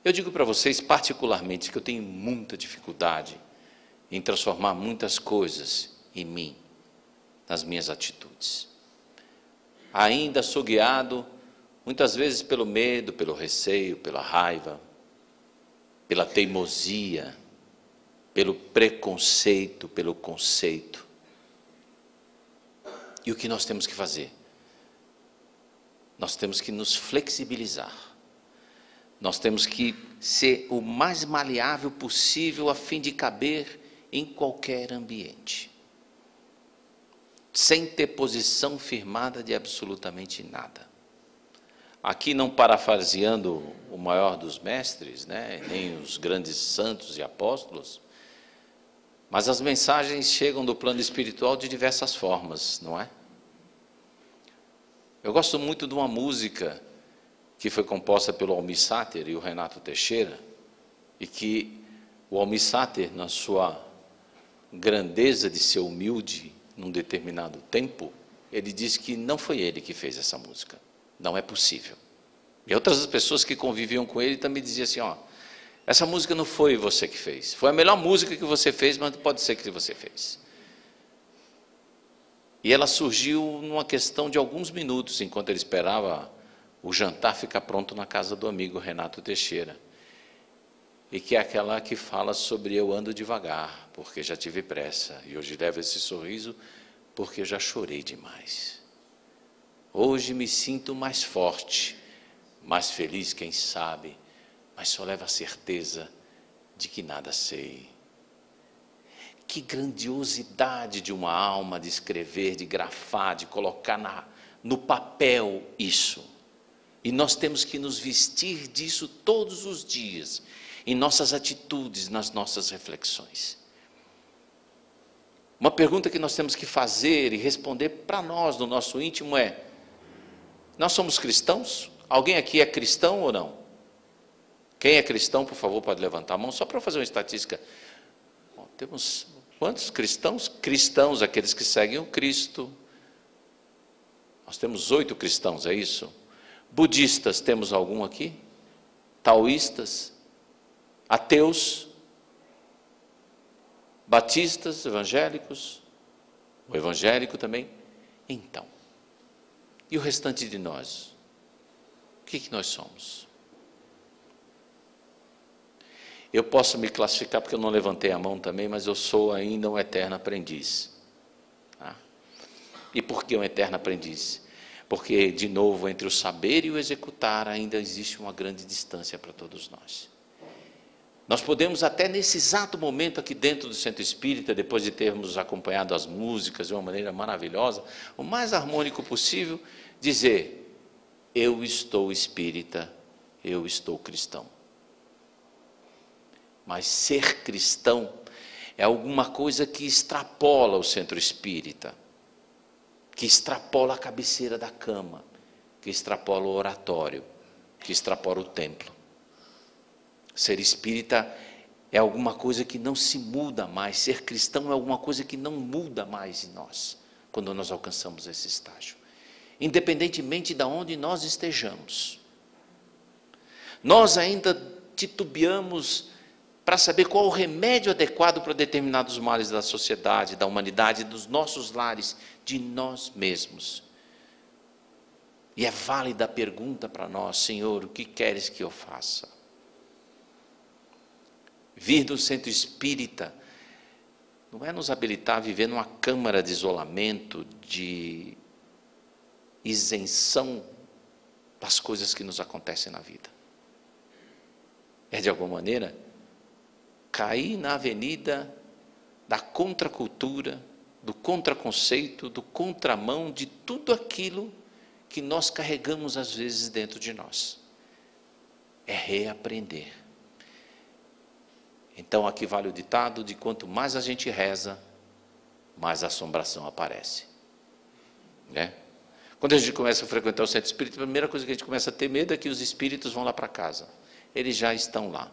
Eu digo para vocês, particularmente, que eu tenho muita dificuldade em transformar muitas coisas em mim, nas minhas atitudes. Ainda sou guiado, muitas vezes, pelo medo, pelo receio, pela raiva, pela teimosia, pelo preconceito, pelo conceito. E o que nós temos que fazer? Nós temos que nos flexibilizar. Nós temos que ser o mais maleável possível a fim de caber em qualquer ambiente, sem ter posição firmada de absolutamente nada. Aqui não parafraseando o maior dos mestres, nem os grandes santos e apóstolos, mas as mensagens chegam do plano espiritual de diversas formas, não é? Eu gosto muito de uma música que foi composta pelo Almir Sater e o Renato Teixeira, e que o Almir Sater, na sua grandeza de ser humilde num determinado tempo, ele disse que não foi ele que fez essa música, não é possível. E outras pessoas que conviviam com ele também diziam assim, essa música não foi você que fez, foi a melhor música que você fez, mas não pode ser que você fez. E ela surgiu numa questão de alguns minutos, enquanto ele esperava o jantar ficar pronto na casa do amigo Renato Teixeira, e que é aquela que fala sobre eu ando devagar, porque já tive pressa, e hoje levo esse sorriso, porque eu já chorei demais. Hoje me sinto mais forte, mais feliz, quem sabe, mas só levo a certeza de que nada sei. Que grandiosidade de uma alma de escrever, de grafar, de colocar no papel isso. E nós temos que nos vestir disso todos os dias, em nossas atitudes, nas nossas reflexões. Uma pergunta que nós temos que fazer e responder para nós, no nosso íntimo, é: nós somos cristãos? Alguém aqui é cristão ou não? Quem é cristão, por favor, pode levantar a mão, só para fazer uma estatística. Bom, temos quantos cristãos? Cristãos, aqueles que seguem o Cristo. Nós temos 8 cristãos, é isso? Budistas, temos algum aqui? Taoístas? Ateus? Batistas, evangélicos? O evangélico também? Então, e o restante de nós? O que nós somos? Eu posso me classificar, porque eu não levantei a mão também, mas eu sou ainda um eterno aprendiz. E por que um eterno aprendiz? Porque, de novo, entre o saber e o executar ainda existe uma grande distância para todos nós. Nós podemos até nesse exato momento aqui dentro do Centro Espírita, depois de termos acompanhado as músicas de uma maneira maravilhosa, o mais harmônico possível, dizer: eu estou espírita, eu estou cristão. Mas ser cristão é alguma coisa que extrapola o Centro Espírita, que extrapola a cabeceira da cama, que extrapola o oratório, que extrapola o templo. Ser espírita é alguma coisa que não se muda mais, ser cristão é alguma coisa que não muda mais em nós, quando nós alcançamos esse estágio, independentemente de onde nós estejamos. Nós ainda titubeamos para saber qual o remédio adequado para determinados males da sociedade, da humanidade, dos nossos lares, de nós mesmos. E é válida a pergunta para nós: Senhor, o que queres que eu faça? Vir do Centro Espírita não é nos habilitar a viver numa câmara de isolamento, de isenção das coisas que nos acontecem na vida. É, de alguma maneira, cair na avenida da contracultura, do contraconceito, do contramão de tudo aquilo que nós carregamos às vezes dentro de nós. É reaprender. Então aqui vale o ditado de quanto mais a gente reza, mais a assombração aparece. Quando a gente começa a frequentar o Centro Espírita, a primeira coisa que a gente começa a ter medo é que os espíritos vão lá para casa. Eles já estão lá.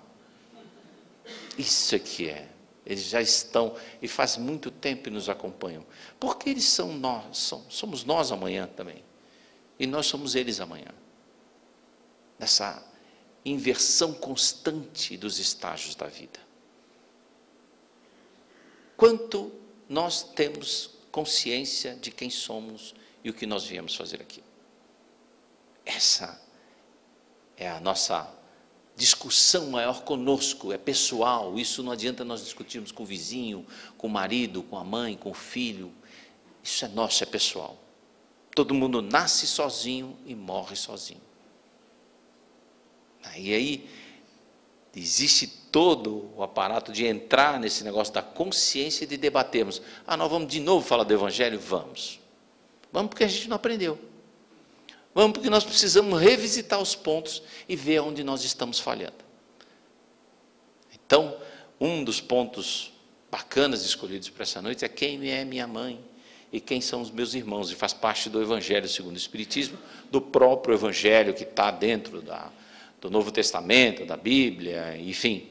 Isso é que é. Eles já estão, e faz muito tempo que nos acompanham. Porque eles são nós, somos nós amanhã também. E nós somos eles amanhã. Nessa inversão constante dos estágios da vida. Quanto nós temos consciência de quem somos e o que nós viemos fazer aqui? Essa é a nossa discussão maior conosco, é pessoal. Isso não adianta nós discutirmos com o vizinho, com o marido, com a mãe, com o filho. Isso é nosso, é pessoal. Todo mundo nasce sozinho e morre sozinho. E aí existe todo o aparato de entrar nesse negócio da consciência e de debatermos. Nós vamos de novo falar do Evangelho? Vamos. Vamos porque a gente não aprendeu. Vamos porque nós precisamos revisitar os pontos e ver onde nós estamos falhando. Então, um dos pontos bacanas escolhidos para essa noite é quem é minha mãe e quem são os meus irmãos. E faz parte do Evangelho segundo o Espiritismo, do próprio Evangelho que está dentro do Novo Testamento, da Bíblia, enfim,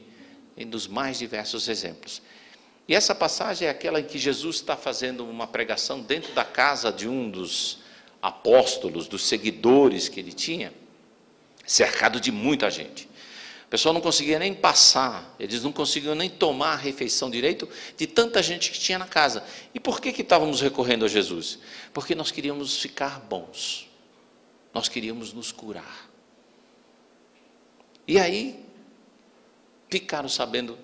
e dos mais diversos exemplos. E essa passagem é aquela em que Jesus está fazendo uma pregação dentro da casa de um dos apóstolos, dos seguidores que ele tinha, cercado de muita gente. O pessoal não conseguia nem passar, eles não conseguiam nem tomar a refeição direito de tanta gente que tinha na casa. E por que estávamos recorrendo a Jesus? Porque nós queríamos ficar bons, nós queríamos nos curar. E aí, ficaram sabendo,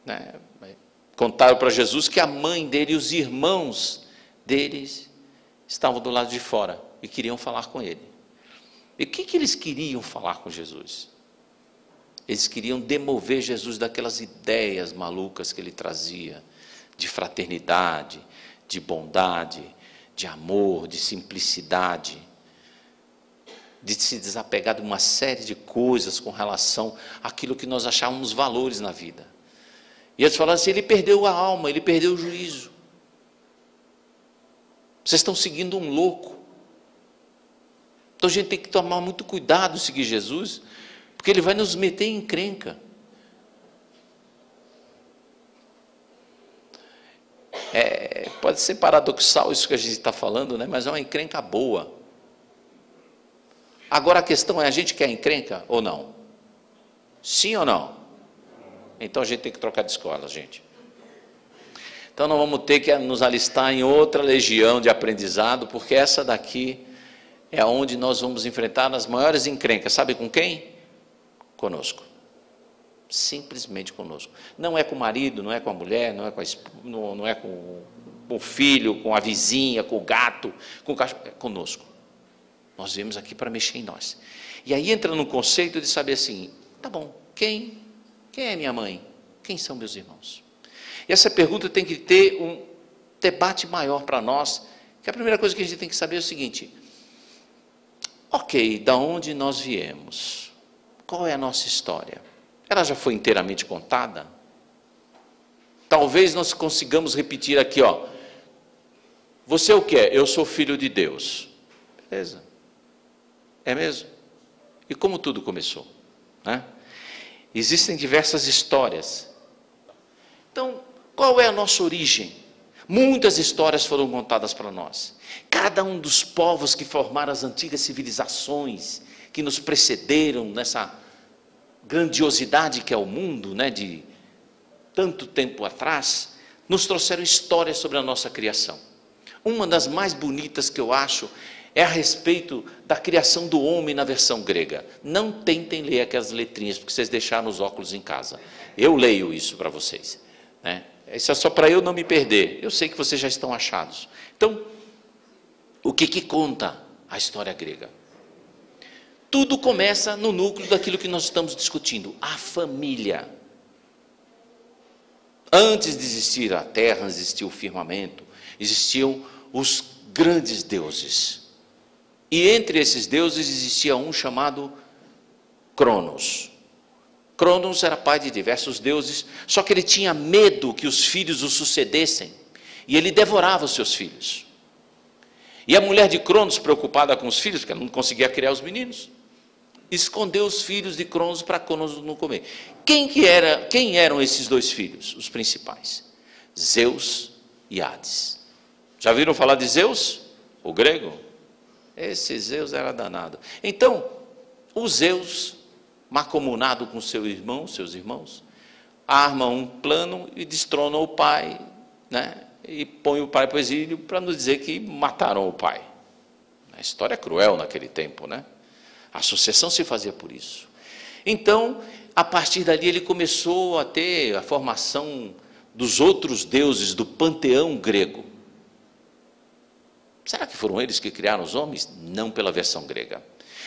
né, contaram para Jesus que a mãe dele e os irmãos deles estavam do lado de fora e queriam falar com ele. E o que eles queriam falar com Jesus? Eles queriam demover Jesus daquelas ideias malucas que ele trazia, de fraternidade, de bondade, de amor, de simplicidade, de se desapegar de uma série de coisas com relação àquilo que nós achávamos valores na vida. E eles falaram assim: ele perdeu a alma, ele perdeu o juízo. Vocês estão seguindo um louco. Então a gente tem que tomar muito cuidado em seguir Jesus, porque ele vai nos meter em encrenca. Pode ser paradoxal isso que a gente está falando, né? Mas é uma encrenca boa. Agora a questão é: a gente quer encrenca ou não? Sim ou não? Então a gente tem que trocar de escola, gente. Então nós vamos ter que nos alistar em outra legião de aprendizado, porque essa daqui é onde nós vamos enfrentar as maiores encrencas. Sabe com quem? Conosco. Simplesmente conosco. Não é com o marido, não é com a mulher, não é com o filho, com a vizinha, com o gato, com o cachorro. É conosco. Nós viemos aqui para mexer em nós. E aí entra no conceito de saber assim: tá bom, quem é minha mãe? Quem são meus irmãos? E essa pergunta tem que ter um debate maior para nós, que a primeira coisa que a gente tem que saber é o seguinte: ok, da onde nós viemos? Qual é a nossa história? Ela já foi inteiramente contada? Talvez nós consigamos repetir aqui, você o que é? Eu sou filho de Deus. Beleza. É mesmo? E como tudo começou? Né? Existem diversas histórias. Então, qual é a nossa origem? Muitas histórias foram contadas para nós. Cada um dos povos que formaram as antigas civilizações, que nos precederam nessa grandiosidade que é o mundo, né, de tanto tempo atrás, nos trouxeram histórias sobre a nossa criação. Uma das mais bonitas que eu acho é a respeito da criação do homem na versão grega. Não tentem ler aquelas letrinhas, porque vocês deixaram os óculos em casa. Eu leio isso para vocês, né? Isso é só para eu não me perder. Eu sei que vocês já estão achados. Então, o que conta a história grega? Tudo começa no núcleo daquilo que nós estamos discutindo, a família. Antes de existir a terra, existia o firmamento, existiam os grandes deuses. E entre esses deuses existia um chamado Cronos. Cronos era pai de diversos deuses, só que ele tinha medo que os filhos o sucedessem, e ele devorava os seus filhos. E a mulher de Cronos, preocupada com os filhos, porque ela não conseguia criar os meninos, escondeu os filhos de Cronos para Cronos não comer. Quem eram esses dois filhos? Os principais: Zeus e Hades. Já viram falar de Zeus? O grego? Esse Zeus era danado. Então, o Zeus mancomunado com seus irmãos, arma um plano e destrona o pai, né? E põe o pai para o exílio para nos dizer que mataram o pai. A história é cruel naquele tempo, né? A sucessão se fazia por isso. Então, a partir dali, ele começou a ter a formação dos outros deuses do panteão grego. Será que foram eles que criaram os homens? Não pela versão grega.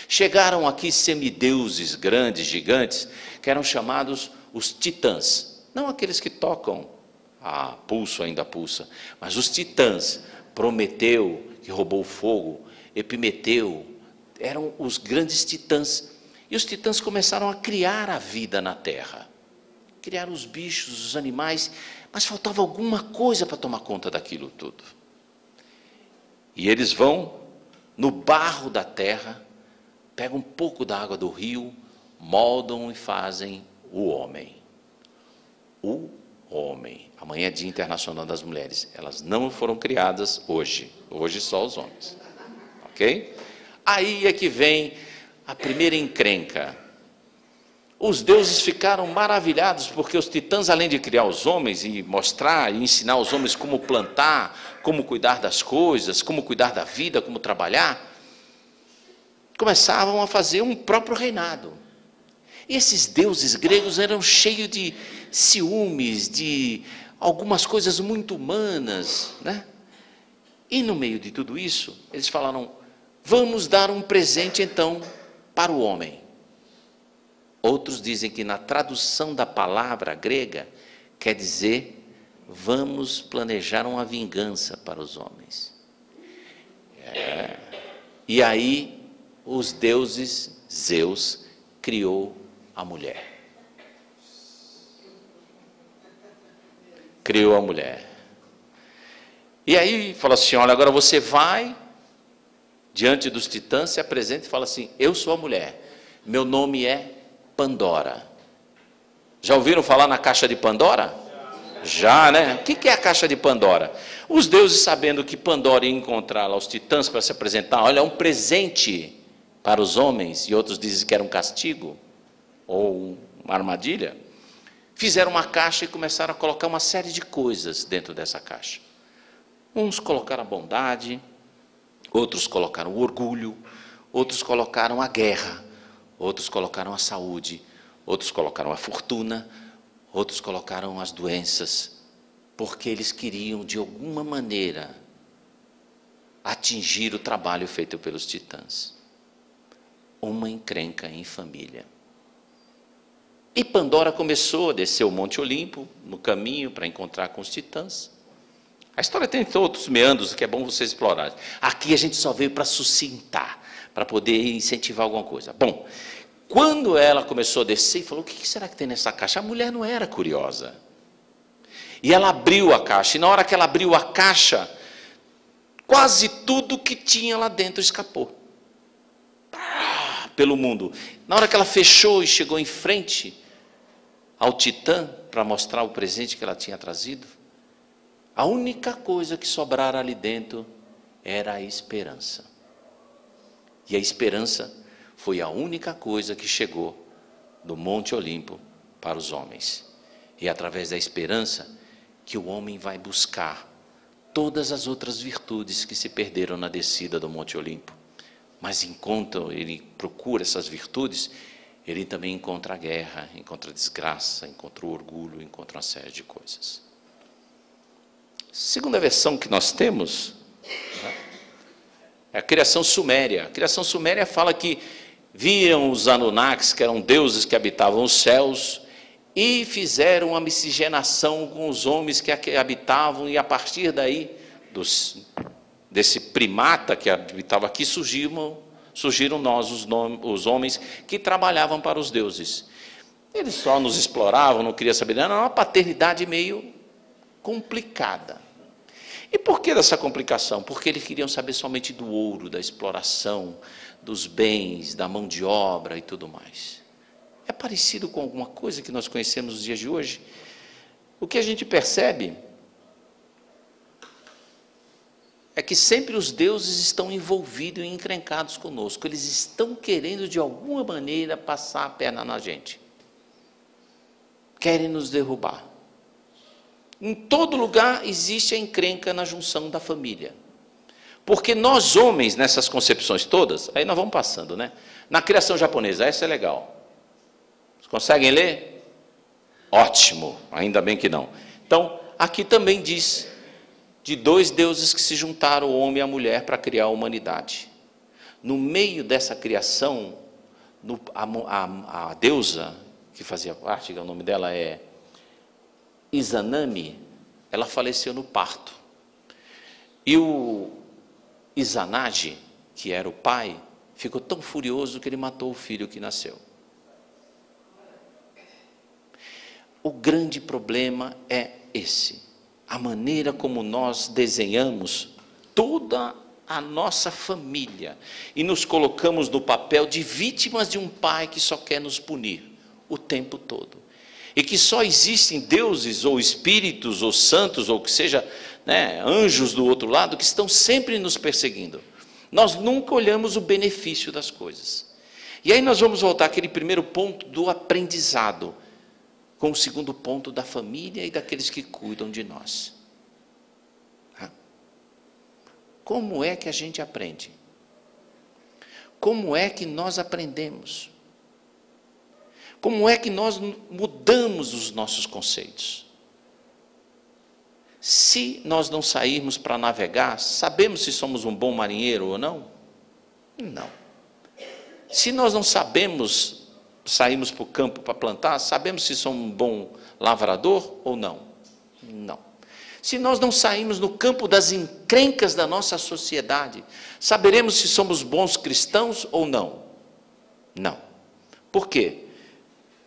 Chegaram aqui semideuses grandes, gigantes, que eram chamados os titãs. Não aqueles que tocam a pulso, ainda pulsa, mas os titãs. Prometeu, que roubou o fogo, Epimeteu, eram os grandes titãs. E os titãs começaram a criar a vida na terra. Criaram os bichos, os animais, mas faltava alguma coisa para tomar conta daquilo tudo. E eles vão no barro da terra, pegam um pouco da água do rio, moldam e fazem o homem. O homem. Amanhã é Dia Internacional das Mulheres. Elas não foram criadas hoje. Hoje só os homens. Ok? Aí é que vem a primeira encrenca. Os deuses ficaram maravilhados, porque os titãs, além de criar os homens e mostrar e ensinar os homens como plantar, como cuidar das coisas, como cuidar da vida, como trabalhar, começavam a fazer um próprio reinado. E esses deuses gregos eram cheios de ciúmes, de algumas coisas muito humanas, né? E no meio de tudo isso, eles falaram: vamos dar um presente então para o homem. Outros dizem que na tradução da palavra grega quer dizer: vamos planejar uma vingança para os homens. E aí os deuses, Zeus, criou a mulher. Criou a mulher. E aí falou assim: olha, agora você vai diante dos titãs, se apresenta e fala assim: eu sou a mulher, meu nome é Pandora. Já ouviram falar na caixa de Pandora? Já, né? O que é a caixa de Pandora? Os deuses, sabendo que Pandora ia encontrar lá os titãs para se apresentar, olha, é um presente para os homens, e outros dizem que era um castigo, ou uma armadilha, fizeram uma caixa e começaram a colocar uma série de coisas dentro dessa caixa. Uns colocaram a bondade, outros colocaram o orgulho, outros colocaram a guerra, outros colocaram a saúde, outros colocaram a fortuna, outros colocaram as doenças, porque eles queriam, de alguma maneira, atingir o trabalho feito pelos titãs. Uma encrenca em família. E Pandora começou a descer o Monte Olimpo, no caminho para encontrar com os titãs. A história tem outros meandros que é bom vocês explorarem. Aqui a gente só veio para sucintar, para poder incentivar alguma coisa. Bom, quando ela começou a descer e falou: o que será que tem nessa caixa? A mulher não era curiosa. E ela abriu a caixa, e na hora que ela abriu a caixa, quase tudo que tinha lá dentro escapou. Pelo mundo. Na hora que ela fechou e chegou em frente ao titã, para mostrar o presente que ela tinha trazido, a única coisa que sobrara ali dentro era a esperança. E a esperança foi a única coisa que chegou do Monte Olimpo para os homens. E é através da esperança que o homem vai buscar todas as outras virtudes que se perderam na descida do Monte Olimpo. Mas enquanto ele procura essas virtudes, ele também encontra a guerra, encontra a desgraça, encontra o orgulho, encontra uma série de coisas. Segunda versão que nós temos, né, é a criação suméria. A criação suméria fala que viram os Anunnakis, que eram deuses que habitavam os céus, e fizeram uma miscigenação com os homens que habitavam, e a partir daí, desse primata que habitava aqui, surgiram nós, os homens, que trabalhavam para os deuses. Eles só nos exploravam, não queriam saber, era uma paternidade meio complicada. E por que dessa complicação? Porque eles queriam saber somente do ouro, da exploração, dos bens, da mão de obra e tudo mais. É parecido com alguma coisa que nós conhecemos nos dias de hoje? O que a gente percebe é é que sempre os deuses estão envolvidos e encrencados conosco. Eles estão querendo, de alguma maneira, passar a perna na gente. Querem nos derrubar. Em todo lugar existe a encrenca na junção da família. Porque nós homens, nessas concepções todas, aí nós vamos passando, né? Na criação japonesa, essa é legal. Vocês conseguem ler? Ótimo, ainda bem que não. Então, aqui também diz de dois deuses que se juntaram, o homem e a mulher, para criar a humanidade. No meio dessa criação, a deusa que fazia parte, o nome dela é Izanami, ela faleceu no parto. E o Izanagi, que era o pai, ficou tão furioso que ele matou o filho que nasceu. O grande problema é esse. A maneira como nós desenhamos toda a nossa família e nos colocamos no papel de vítimas de um pai que só quer nos punir o tempo todo. E que só existem deuses ou espíritos ou santos ou que seja, né, anjos do outro lado que estão sempre nos perseguindo. Nós nunca olhamos o benefício das coisas. E aí nós vamos voltar àquele primeiro ponto do aprendizado, com o segundo ponto da família e daqueles que cuidam de nós. Como é que a gente aprende? Como é que nós aprendemos? Como é que nós mudamos os nossos conceitos? Se nós não sairmos para navegar, sabemos se somos um bom marinheiro ou não? Não. Se nós não sabemos, saímos para o campo para plantar, sabemos se somos um bom lavrador ou não? Não. Se nós não saímos no campo das encrencas da nossa sociedade, saberemos se somos bons cristãos ou não? Não. Por quê?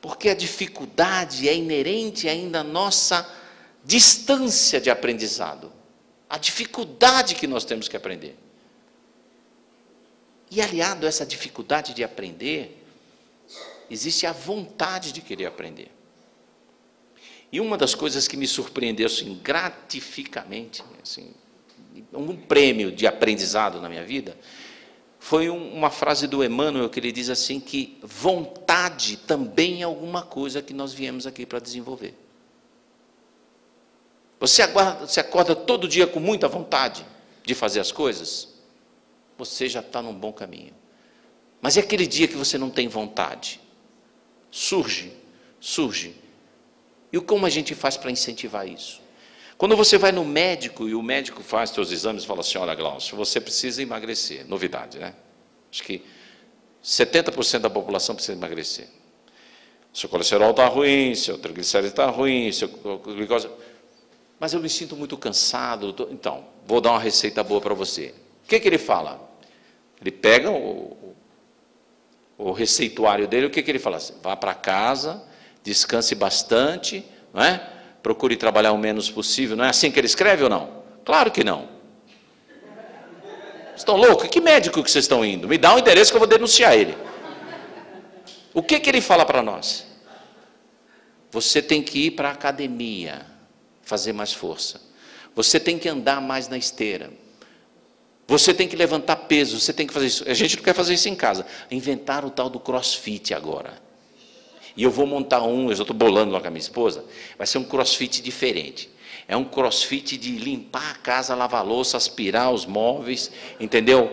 Porque a dificuldade é inerente ainda à nossa distância de aprendizado. A dificuldade que nós temos que aprender. E aliado a essa dificuldade de aprender, existe a vontade de querer aprender. E uma das coisas que me surpreendeu assim, gratificamente, assim, um prêmio de aprendizado na minha vida, foi uma frase do Emmanuel que ele diz assim que vontade também é alguma coisa que nós viemos aqui para desenvolver. Você acorda todo dia com muita vontade de fazer as coisas, você já está num bom caminho. Mas é aquele dia que você não tem vontade, surge. E como a gente faz para incentivar isso? Quando você vai no médico e o médico faz seus exames e fala assim, olha, Glaucio, você precisa emagrecer. Novidade, né? Acho que 70% da população precisa emagrecer. Seu colesterol está ruim, seu triglicérido está ruim, seu glicose... Mas eu me sinto muito cansado. Então, vou dar uma receita boa para você. O que ele fala? Ele pega o receituário dele, o que ele fala? Vá para casa, descanse bastante, não é? Procure trabalhar o menos possível. Não é assim que ele escreve ou não? Claro que não. Estão loucos? Que médico que vocês estão indo? Me dá um endereço que eu vou denunciar ele. O que ele fala para nós? Você tem que ir para a academia, fazer mais força. Você tem que andar mais na esteira. Você tem que levantar peso, você tem que fazer isso. A gente não quer fazer isso em casa. Inventaram o tal do crossfit agora. E eu vou montar eu já estou bolando lá com a minha esposa, vai ser um crossfit diferente. É um crossfit de limpar a casa, lavar a louça, aspirar os móveis, entendeu?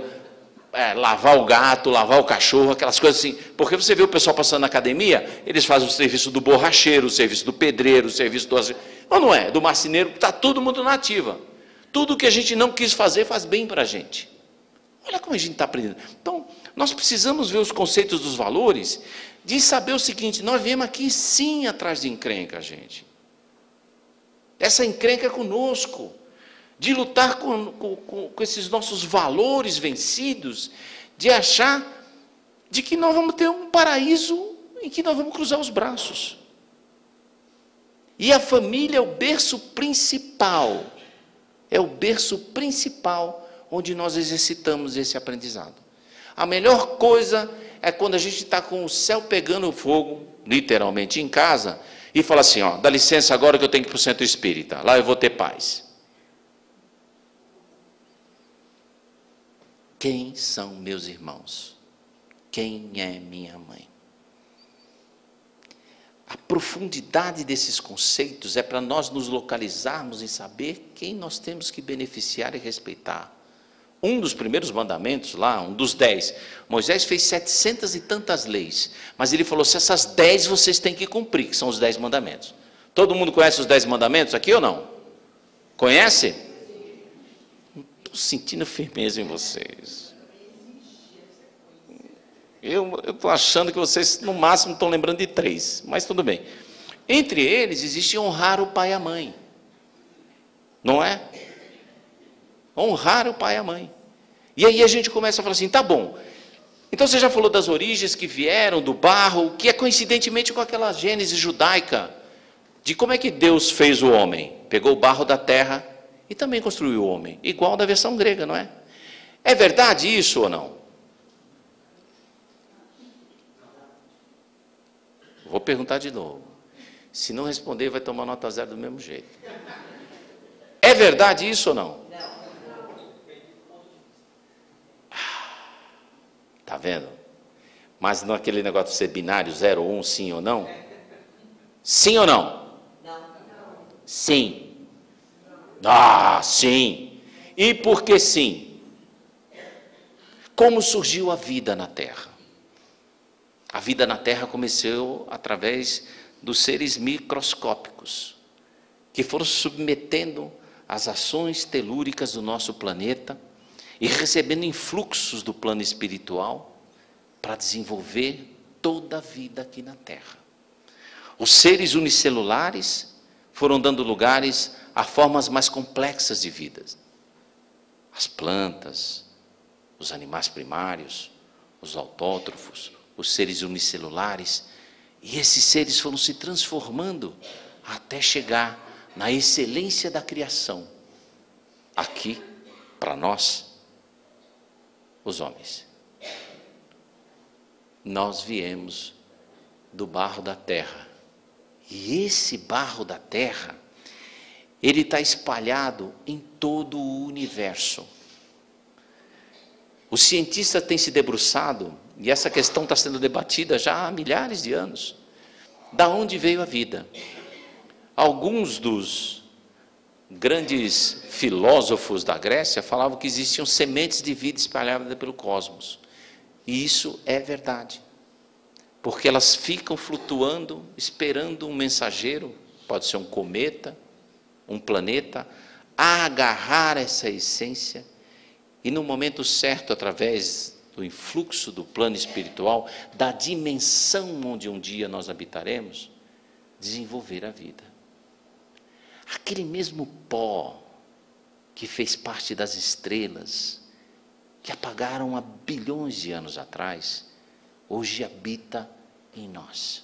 Lavar o gato, lavar o cachorro, aquelas coisas assim. Porque você vê o pessoal passando na academia, eles fazem o serviço do borracheiro, o serviço do pedreiro, o serviço do... Não é, do marceneiro, está todo mundo na ativa. Tudo que a gente não quis fazer faz bem para a gente. Olha como a gente está aprendendo. Então, nós precisamos ver os conceitos dos valores, de saber o seguinte, nós viemos aqui sim atrás de encrenca, gente. Essa encrenca é conosco. De lutar com esses nossos valores vencidos, de achar de que nós vamos ter um paraíso em que nós vamos cruzar os braços. E a família é o berço principal. É o berço principal onde nós exercitamos esse aprendizado. A melhor coisa é quando a gente está com o céu pegando fogo, literalmente em casa, e fala assim, ó, dá licença agora que eu tenho que ir para o centro espírita, lá eu vou ter paz. Quem são meus irmãos? Quem é minha mãe? A profundidade desses conceitos é para nós nos localizarmos em saber quem nós temos que beneficiar e respeitar. Um dos primeiros mandamentos lá, um dos 10, Moisés fez 700 e tantas leis, mas ele falou, se essas 10 vocês têm que cumprir, que são os 10 mandamentos. Todo mundo conhece os 10 mandamentos aqui ou não? Conhece? Estou sentindo firmeza em vocês. Eu estou achando que vocês, no máximo, estão lembrando de 3, mas tudo bem. Entre eles, existe honrar o pai e a mãe. Não é? Honrar o pai e a mãe. E aí a gente começa a falar assim, tá bom. Então você já falou das origens que vieram do barro, que é coincidentemente com aquela gênese judaica, de como é que Deus fez o homem. Pegou o barro da terra e também construiu o homem. Igual da versão grega, não é? É verdade isso ou não? Vou perguntar de novo. Se não responder, vai tomar nota 0 do mesmo jeito. É verdade isso ou não? Está vendo? Mas naquele negócio de ser binário, 0 ou 1, sim ou não? Sim ou não? Sim. Ah, sim. E por que sim? Como surgiu a vida na Terra? A vida na Terra começou através dos seres microscópicos, que foram submetendo as ações telúricas do nosso planeta e recebendo influxos do plano espiritual para desenvolver toda a vida aqui na Terra. Os seres unicelulares foram dando lugares a formas mais complexas de vida. As plantas, os animais primários, os autótrofos, os seres unicelulares, e esses seres foram se transformando até chegar na excelência da criação, aqui, para nós, os homens. Nós viemos do barro da terra, e esse barro da terra, ele está espalhado em todo o universo. Os cientistas têm se debruçado, e essa questão está sendo debatida já há milhares de anos. Da onde veio a vida? Alguns dos grandes filósofos da Grécia falavam que existiam sementes de vida espalhadas pelo cosmos. E isso é verdade. Porque elas ficam flutuando, esperando um mensageiro, pode ser um cometa, um planeta, a agarrar essa essência e no momento certo, através do influxo do plano espiritual, da dimensão onde um dia nós habitaremos, desenvolver a vida. Aquele mesmo pó que fez parte das estrelas, que apagaram há bilhões de anos atrás, hoje habita em nós.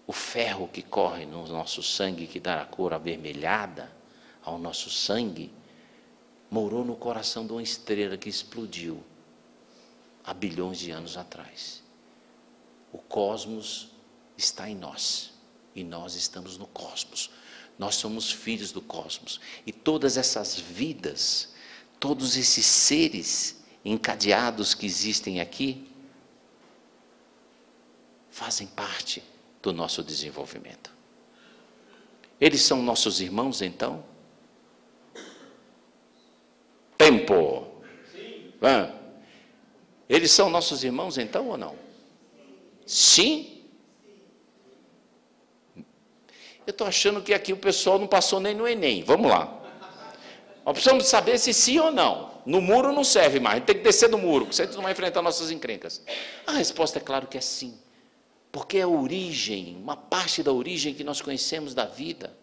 O ferro que corre no nosso sangue, que dá a cor avermelhada ao nosso sangue, morou no coração de uma estrela que explodiu há bilhões de anos atrás. O cosmos está em nós, e nós estamos no cosmos. Nós somos filhos do cosmos. E todas essas vidas, todos esses seres encadeados que existem aqui, fazem parte do nosso desenvolvimento. Eles são nossos irmãos, então? Tempo. Sim. Eles são nossos irmãos, então, ou não? Sim? Eu estou achando que aqui o pessoal não passou nem no Enem. Vamos lá. Nós precisamos saber se sim ou não. No muro não serve mais, a gente tem que descer do muro, porque a gente não vai enfrentar nossas encrencas. A resposta é claro que é sim. Porque é a origem, uma parte da origem que nós conhecemos da vida.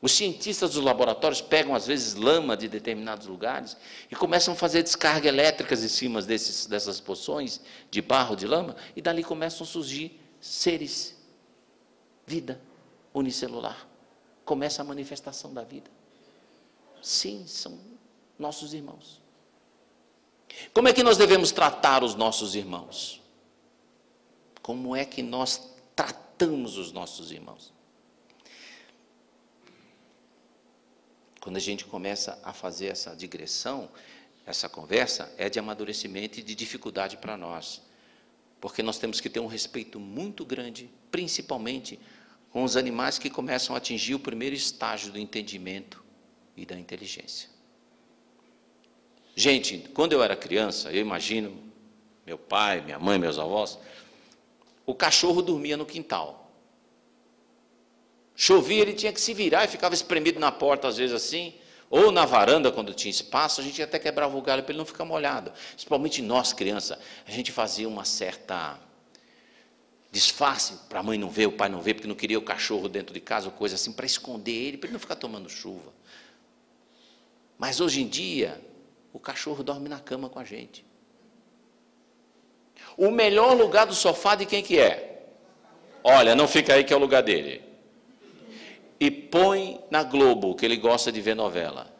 Os cientistas dos laboratórios pegam, às vezes, lama de determinados lugares e começam a fazer descargas elétricas em cima dessas poções de barro, de lama, e dali começam a surgir seres, vida unicelular. Começa a manifestação da vida. Sim, são nossos irmãos. Como é que nós devemos tratar os nossos irmãos? Como é que nós tratamos os nossos irmãos? Quando a gente começa a fazer essa digressão, essa conversa é de amadurecimento e de dificuldade para nós. Porque nós temos que ter um respeito muito grande, principalmente com os animais que começam a atingir o primeiro estágio do entendimento e da inteligência. Gente, quando eu era criança, eu imagino, meu pai, minha mãe, meus avós, o cachorro dormia no quintal. Chovia, ele tinha que se virar e ficava espremido na porta, às vezes assim, ou na varanda, quando tinha espaço, a gente até quebrava o galho para ele não ficar molhado. Principalmente nós, criança, a gente fazia uma certa disfarce para a mãe não ver, o pai não ver, porque não queria o cachorro dentro de casa, ou coisa assim, para esconder ele, para ele não ficar tomando chuva. Mas hoje em dia, o cachorro dorme na cama com a gente. O melhor lugar do sofá de quem que é? Olha, não fica aí que é o lugar dele. E põe na Globo, que ele gosta de ver novela.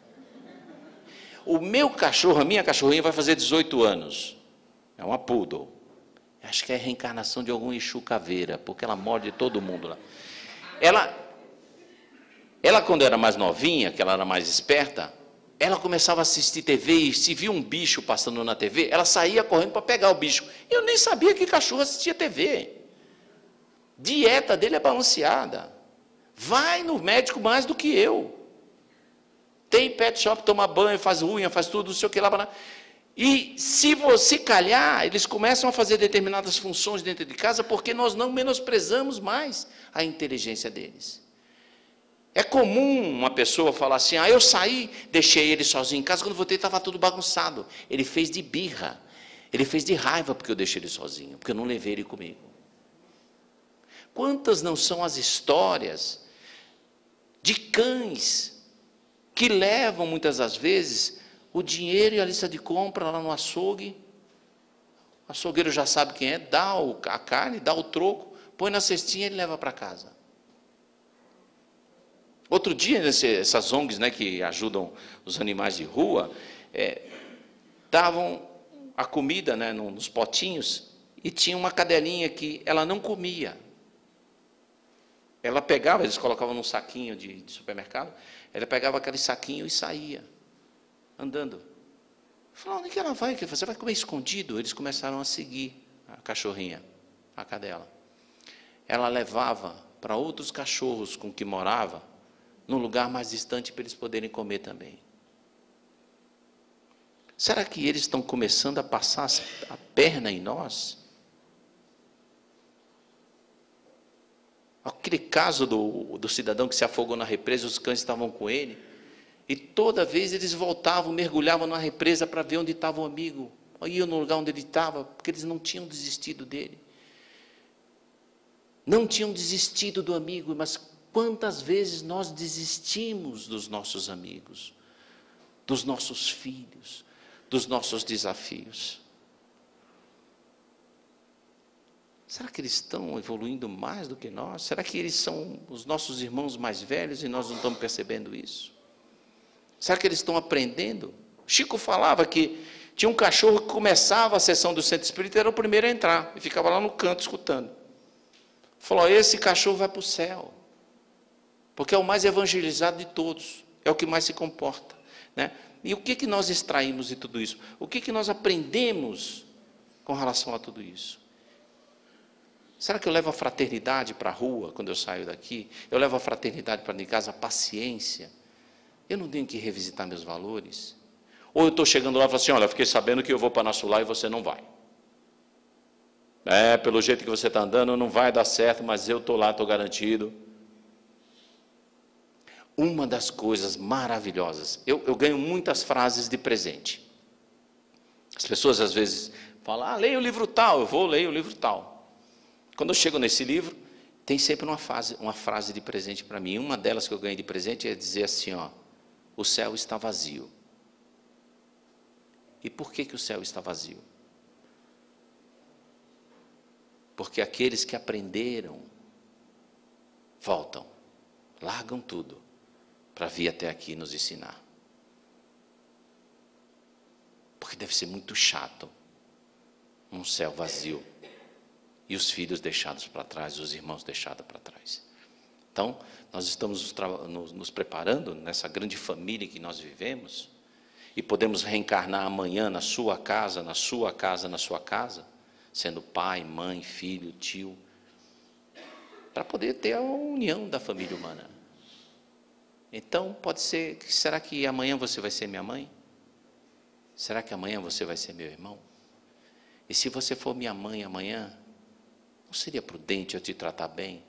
O meu cachorro, a minha cachorrinha vai fazer 18 anos. É uma poodle. Acho que é a reencarnação de algum Exu caveira, porque ela morde todo mundo lá. Ela quando era mais novinha, que ela era mais esperta, ela começava a assistir TV e se via um bicho passando na TV, ela saía correndo para pegar o bicho. Eu nem sabia que cachorro assistia TV. Dieta dele é balanceada. Vai no médico mais do que eu. Tem pet shop, toma banho, faz unha, faz tudo, não sei o que lá. E se você calhar, eles começam a fazer determinadas funções dentro de casa porque nós não menosprezamos mais a inteligência deles. É comum uma pessoa falar assim, eu saí, deixei ele sozinho em casa, quando voltei estava tudo bagunçado. Ele fez de birra, ele fez de raiva porque eu deixei ele sozinho, porque eu não levei ele comigo. Quantas não são as histórias de cães que levam, muitas das vezes, o dinheiro e a lista de compra lá no açougue. O açougueiro já sabe quem é, dá a carne, dá o troco, põe na cestinha e ele leva para casa. Outro dia, essas ONGs, né, que ajudam os animais de rua, davam a comida, né, nos potinhos, e tinha uma cadelinha que ela não comia. Ela pegava, eles colocavam num saquinho de supermercado, ela pegava aquele saquinho e saía, andando. Falou, onde que ela vai? Você vai comer escondido? Eles começaram a seguir a cachorrinha, a cadela. Ela levava para outros cachorros com que morava, num lugar mais distante para eles poderem comer também. Será que eles estão começando a passar a perna em nós? Aquele caso do cidadão que se afogou na represa, os cães estavam com ele, e toda vez eles voltavam, mergulhavam na represa para ver onde estava o amigo, iam no lugar onde ele estava, porque eles não tinham desistido dele. Não tinham desistido do amigo, mas quantas vezes nós desistimos dos nossos amigos, dos nossos filhos, dos nossos desafios? Será que eles estão evoluindo mais do que nós? Será que eles são os nossos irmãos mais velhos e nós não estamos percebendo isso? Será que eles estão aprendendo? Chico falava que tinha um cachorro que começava a sessão do centro espírita, era o primeiro a entrar, e ficava lá no canto escutando. Falou, esse cachorro vai para o céu, porque é o mais evangelizado de todos, é o que mais se comporta, né? E o que nós extraímos de tudo isso? O que nós aprendemos com relação a tudo isso? Será que eu levo a fraternidade para a rua, quando eu saio daqui? Eu levo a fraternidade para dentro de casa, a paciência? Eu não tenho que revisitar meus valores? Ou eu estou chegando lá e falo assim, olha, eu fiquei sabendo que eu vou para nosso lar e você não vai. Pelo jeito que você está andando, não vai dar certo, mas eu estou lá, estou garantido. Uma das coisas maravilhosas, eu ganho muitas frases de presente. As pessoas às vezes falam, leia o livro tal, eu vou ler o livro tal. Quando eu chego nesse livro, tem sempre uma frase de presente para mim. Uma delas que eu ganhei de presente é dizer assim, o céu está vazio. E por que o céu está vazio? Porque aqueles que aprenderam, voltam, largam tudo, para vir até aqui nos ensinar. Porque deve ser muito chato, um céu vazio, e os filhos deixados para trás, os irmãos deixados para trás. Então, nós estamos nos preparando nessa grande família que nós vivemos, e podemos reencarnar amanhã na sua casa, na sua casa, na sua casa, sendo pai, mãe, filho, tio, para poder ter a união da família humana. Então, pode ser, será que amanhã você vai ser minha mãe? Será que amanhã você vai ser meu irmão? E se você for minha mãe amanhã, não seria prudente eu te tratar bem?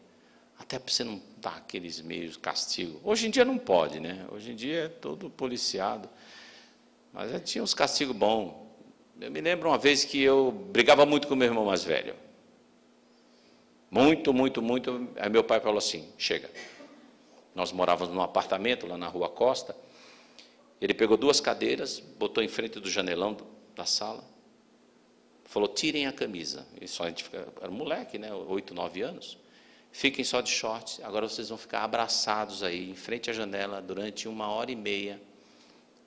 Até para você não dar aqueles meios castigo. Hoje em dia não pode, né? Hoje em dia é todo policiado. Mas já tinha uns castigos bons. Eu me lembro uma vez que eu brigava muito com meu irmão mais velho. Muito, muito, muito. Aí meu pai falou assim, chega. Nós morávamos num apartamento lá na Rua Costa. Ele pegou 2 cadeiras, botou em frente do janelão da sala. Falou, tirem a camisa. E só a gente era moleque, né? 8, 9 anos. Fiquem só de shorts. Agora vocês vão ficar abraçados aí, em frente à janela, durante 1h30.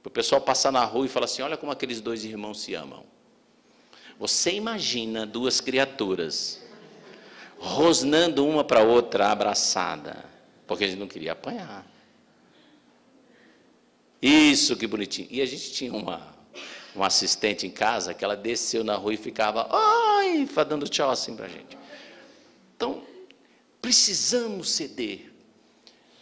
Para o pessoal passar na rua e falar assim, olha como aqueles 2 irmãos se amam. Você imagina 2 criaturas rosnando uma para a outra, abraçada, porque a gente não queria apanhar. Isso, que bonitinho. E a gente tinha uma assistente em casa, que ela desceu na rua e ficava, oi, dando tchau assim para a gente. Então, precisamos ceder.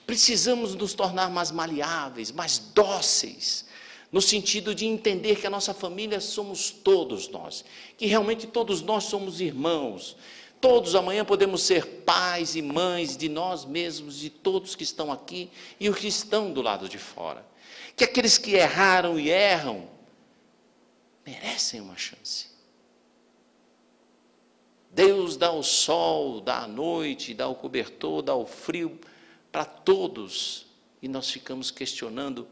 Precisamos nos tornar mais maleáveis, mais dóceis, no sentido de entender que a nossa família somos todos nós, que realmente todos nós somos irmãos, todos amanhã podemos ser pais e mães de nós mesmos, de todos que estão aqui e os que estão do lado de fora, que aqueles que erraram e erram, merecem uma chance. Deus dá o sol, dá a noite, dá o cobertor, dá o frio, para todos, e nós ficamos questionando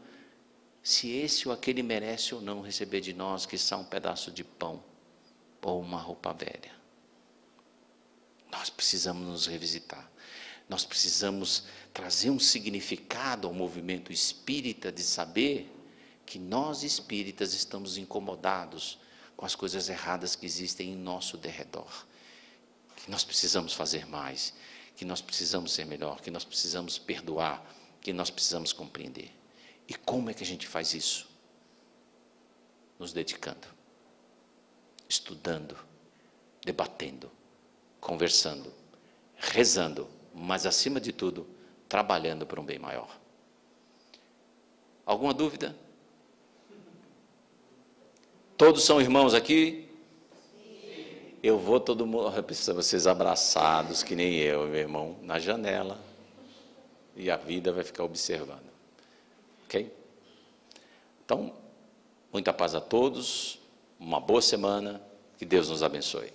se esse ou aquele merece ou não receber de nós, que são um pedaço de pão ou uma roupa velha. Nós precisamos nos revisitar, nós precisamos trazer um significado ao movimento espírita, de saber que nós espíritas estamos incomodados com as coisas erradas que existem em nosso derredor, que nós precisamos fazer mais, que nós precisamos ser melhor, que nós precisamos perdoar, que nós precisamos compreender. E como é que a gente faz isso? Nos dedicando, estudando, debatendo, conversando, rezando, mas acima de tudo, trabalhando por um bem maior. Alguma dúvida? Todos são irmãos aqui? Eu vou todo mundo, vocês abraçados, que nem eu, meu irmão, na janela, e a vida vai ficar observando. Ok? Então, muita paz a todos, uma boa semana, que Deus nos abençoe.